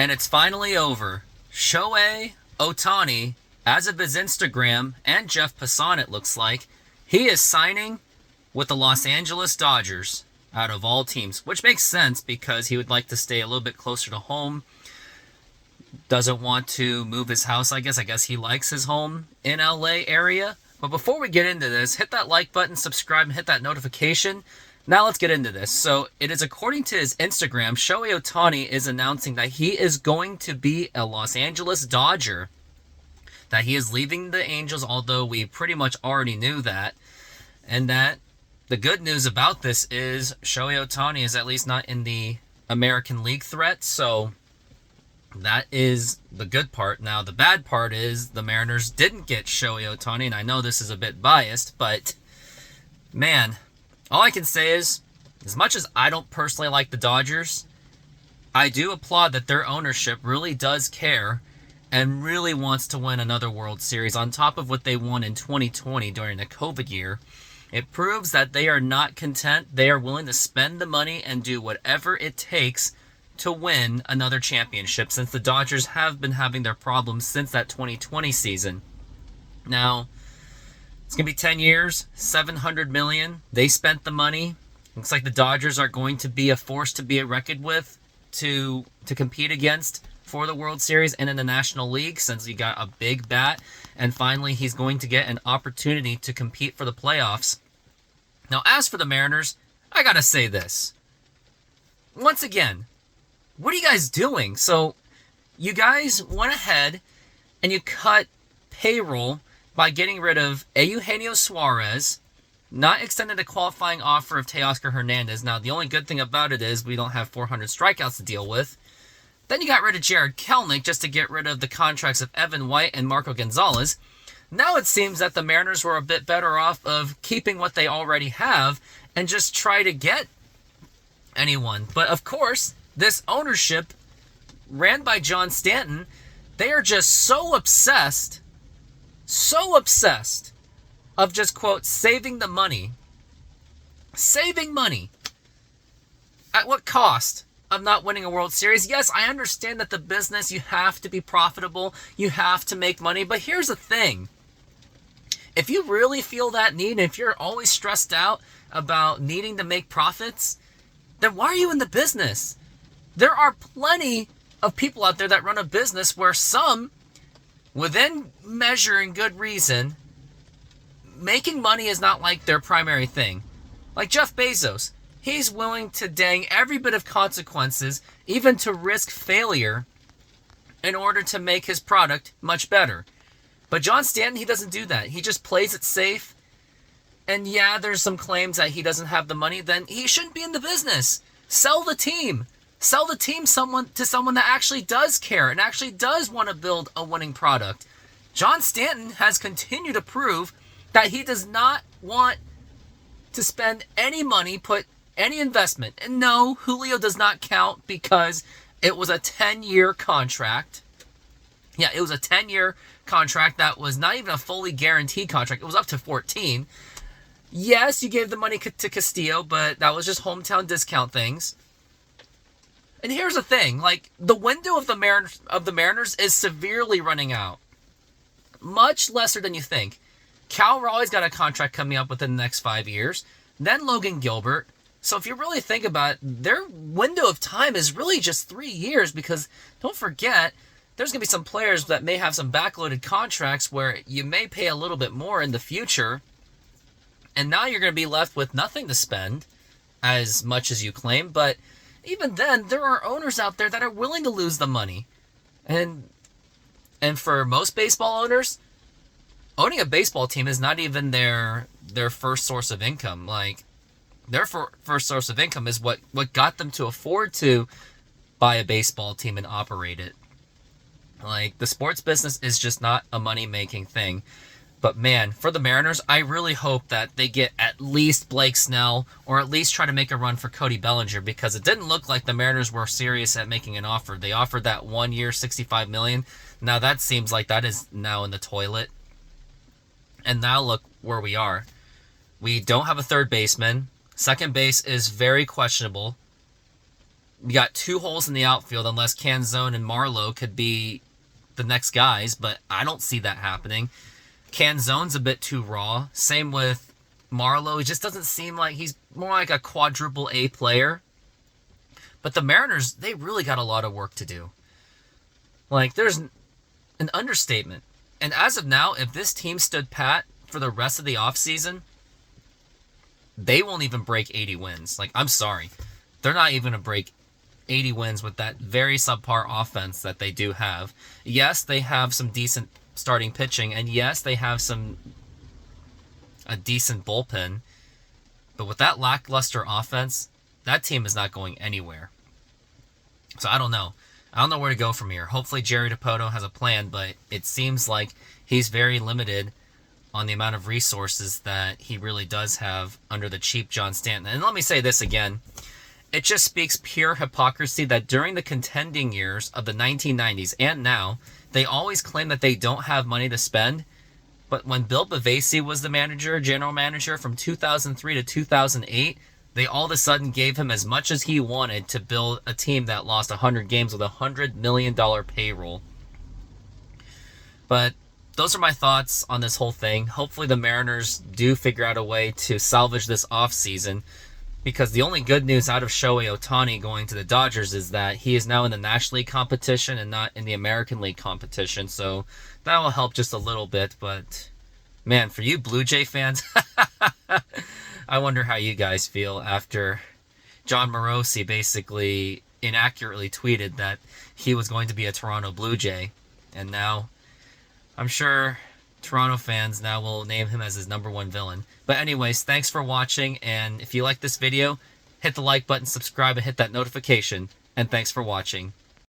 And it's finally over. Shohei Ohtani, as of his Instagram, and Jeff Passan, it looks like, he is signing with the Los Angeles Dodgers out of all teams, which makes sense because he would like to stay a little bit closer to home. Doesn't want to move his house, I guess. I guess he likes his home in LA area. But before we get into this, hit that like button, subscribe, and hit that notification. Now let's get into this. So it is according to his Instagram, Shohei Ohtani is announcing that he is going to be a Los Angeles Dodger, that he is leaving the Angels, although we pretty much already knew that, and that the good news about this is Shohei Ohtani is at least not in the American League threat, so that is the good part. Now, the bad part is the Mariners didn't get Shohei Ohtani, and I know this is a bit biased, but man, all I can say is, as much as I don't personally like the Dodgers, I do applaud that their ownership really does care and really wants to win another World Series on top of what they won in 2020 during the COVID year. It proves that they are not content. They are willing to spend the money and do whatever it takes to win another championship, since the Dodgers have been having their problems since that 2020 season. Now, it's going to be 10 years, $700 million. They spent the money. Looks like the Dodgers are going to be a force to be reckoned with to compete against for the World Series and in the National League, since he got a big bat. And finally, he's going to get an opportunity to compete for the playoffs. Now, as for the Mariners, I got to say this. Once again, what are you guys doing? So, you guys went ahead and you cut payroll by getting rid of Eugenio Suarez, not extended a qualifying offer of Teoscar Hernandez. Now, the only good thing about it is we don't have 400 strikeouts to deal with. Then you got rid of Jared Kelenic just to get rid of the contracts of Evan White and Marco Gonzalez. Now it seems that the Mariners were a bit better off of keeping what they already have and just try to get anyone. But of course, this ownership, ran by John Stanton, they are just so obsessed of just, quote, saving the money. Saving money. At what cost of not winning a World Series? Yes, I understand that the business, you have to be profitable, you have to make money, but here's the thing. If you really feel that need, and if you're always stressed out about needing to make profits, then why are you in the business? There are plenty of people out there that run a business where some, within measure and good reason, making money is not like their primary thing. Like Jeff Bezos, he's willing to dang every bit of consequences, even to risk failure, in order to make his product much better. But John Stanton, he doesn't do that. He just plays it safe. And yeah, there's some claims that he doesn't have the money. Then he shouldn't be in the business. Sell the team. Sell the team to someone that actually does care and actually does want to build a winning product. John Stanton has continued to prove that he does not want to spend any money, put any investment. And no, Julio does not count because it was a 10-year contract. Yeah, it was a 10-year contract that was not even a fully guaranteed contract. It was up to 14. Yes, you gave the money to Castillo, but that was just hometown discount things. And here's the thing, like, the window of the Mariners is severely running out. Much lesser than you think. Cal Raleigh's got a contract coming up within the next 5 years. Then Logan Gilbert. So if you really think about it, their window of time is really just 3 years, because don't forget, there's going to be some players that may have some backloaded contracts where you may pay a little bit more in the future. And now you're going to be left with nothing to spend as much as you claim. But even then, there are owners out there that are willing to lose the money. And for most baseball owners, owning a baseball team is not even their first source of income. Like, their first source of income is what got them to afford to buy a baseball team and operate it. Like, the sports business is just not a money-making thing. But man, for the Mariners, I really hope that they get at least Blake Snell, or at least try to make a run for Cody Bellinger, because it didn't look like the Mariners were serious at making an offer. They offered that 1 year, $65 million. Now that seems like that is now in the toilet. And now look where we are. We don't have a third baseman. Second base is very questionable. You got 2 holes in the outfield unless Canzone and Marlowe could be the next guys, but I don't see that happening. Canzone's a bit too raw. Same with Marlowe. He just doesn't seem like he's more like a quadruple A player. But the Mariners, they really got a lot of work to do. Like, there's an understatement. And as of now, if this team stood pat for the rest of the offseason, they won't even break 80 wins. Like, I'm sorry. They're not even going to break 80 wins with that very subpar offense that they do have. Yes, they have some decent starting pitching, and yes, they have a decent bullpen. But with that lackluster offense, that team is not going anywhere. So I don't know. I don't know where to go from here. Hopefully Jerry Dipoto has a plan, but it seems like he's very limited on the amount of resources that he really does have under the cheap John Stanton. And let me say this again. It just speaks pure hypocrisy that during the contending years of the 1990s and now, they always claim that they don't have money to spend. But when Bill Bavasi was the general manager from 2003 to 2008, they all of a sudden gave him as much as he wanted to build a team that lost 100 games with a $100 million payroll. But those are my thoughts on this whole thing. Hopefully the Mariners do figure out a way to salvage this offseason, because the only good news out of Shohei Ohtani going to the Dodgers is that he is now in the National League competition and not in the American League competition. So that will help just a little bit. But, man, for you Blue Jay fans, I wonder how you guys feel after John Morosi basically inaccurately tweeted that he was going to be a Toronto Blue Jay. And now I'm sure Toronto fans now will name him as his #1 villain. But anyways, thanks for watching. And if you like this video, hit the like button, subscribe, and hit that notification. And thanks for watching.